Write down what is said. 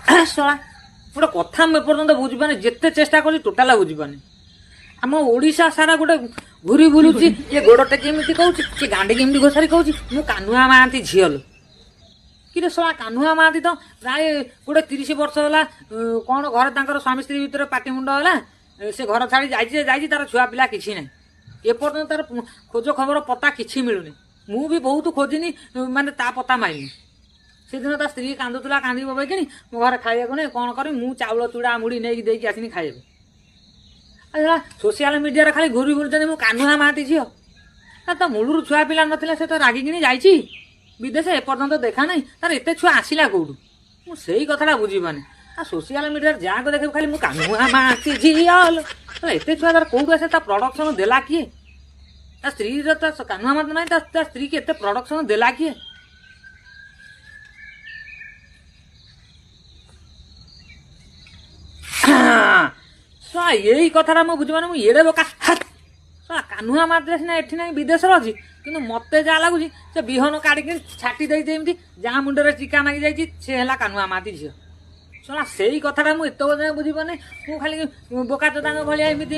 ଶଳା ଗୋଟେ କଥା ମୁଁ ଏପର୍ଯ୍ୟନ୍ତ ବୁଝିପାରୁନି, ଯେତେ ଚେଷ୍ଟା କରୁଛି ଟୋଟାଲ ବୁଝିପାରୁନି। ଆମ ଓଡ଼ିଶା ସାରା ଗୋଟେ ଘୁରି ବୁଲୁଛି, କିଏ ଗୋଡ଼ ଟେକି ଏମିତି କହୁଛି, କିଏ ଗାଣ୍ଡିକି ଏମିତି ଘୋଷାରି କହୁଛି ମୁଁ କାହ୍ନୁଆ ମହାନ୍ତି ଝିଅ ଲୋ। କିରେ ଶଳା କାହ୍ନୁଆ ମହାନ୍ତି ତ ପ୍ରାୟ ଗୋଟେ 30 ବର୍ଷ ହେଲା କ'ଣ ଘରେ ତାଙ୍କର ସ୍ୱାମୀ ସ୍ତ୍ରୀ ଭିତରେ ପାଟି ମୁଣ୍ଡ ହେଲା, ସେ ଘର ଛାଡ଼ି ଯାଇଛି, ତାର ଛୁଆ ପିଲା କିଛି ନାହିଁ। ଏପର୍ଯ୍ୟନ୍ତ ତାର ଖୋଜ ଖବର ପତା କିଛି ମିଳୁନି। ମୁଁ ବି ବହୁତ ଖୋଜିନି, ମାନେ ତା ପତା ମାଇନି। ସେଦିନ ତା ସ୍ତ୍ରୀ କାନ୍ଦୁଥିଲା, କାନ୍ଦି ବୋବେଇକିନି ମୋ ଘରେ ଖାଇବାକୁ ନେଇ କ'ଣ କରିବି, ମୁଁ ଚାଉଳ ଚୁଡ଼ା ମୁଢ଼ି ନେଇକି ଦେଇକି ଆସିନି ଖାଇବାକୁ। ସୋସିଆଲ ମିଡ଼ିଆରେ ଖାଲି ଘୁରି ବୁଲୁଛନ୍ତି ମୁଁ କାହ୍ନୁଆ ମହାନ୍ତି ଝିଅ। ତ ମୂଳରୁ ଛୁଆ ପିଲା ନଥିଲା, ସେ ତ ରାଗିକିନି ଯାଇଛି ବିଦେଶ, ଏପର୍ଯ୍ୟନ୍ତ ଦେଖା ନାହିଁ। ତାର ଏତେ ଛୁଆ ଆସିଲା କୋଉଠୁ, ମୁଁ ସେଇ କଥାଟା ବୁଝିପାରୁନି। ଆଉ ସୋସିଆଲ ମିଡ଼ିଆରେ ଯାହାକୁ ଦେଖିବୁ ଖାଲି ମୁଁ କାହ୍ନୁଆ ମହାନ୍ତି ଝିଅ, ଏତେ ଛୁଆ ତାର କୋଉଠୁ ଆସେ? ତା ପ୍ରଡକ୍ସନ ଦେଲା କିଏ? ତା ସ୍ତ୍ରୀର ତା କାହ୍ନୁଆ ମହାନ୍ତି ନାହିଁ, ତା ସ୍ତ୍ରୀ କି ଏତେ ପ୍ରଡକ୍ସନ ଦେଲା କିଏ? ଏଇ କଥାଟା ମୁଁ ବୁଝିପାରୁନି। ମୁଁ ଏଡ଼େ ବୋକା କାହ୍ନୁଆ ମହାନ୍ତି ସିନା ଏଠି ନାହିଁ, ବିଦେଶରେ ଅଛି, କିନ୍ତୁ ମତେ ଯାହା ଲାଗୁଛି ସେ ବିହନ କାଢିକି ଛାଟି ଦେଇଛି ଏମିତି, ଯାହା ମୁଣ୍ଡରେ ଚିକା ନାଗି ଯାଇଛି ସେ ହେଲା କାହ୍ନୁଆ ମହାନ୍ତି ଝିଅ। ଶୁଣା ସେଇ କଥାଟା ମୁଁ ଏତେ ଯାଏଁ ବୁଝିପାରୁନି। ମୁଁ ଖାଲି ବୋକା ଚୋଦାଙ୍କ ଭଳିଆ ଏମିତି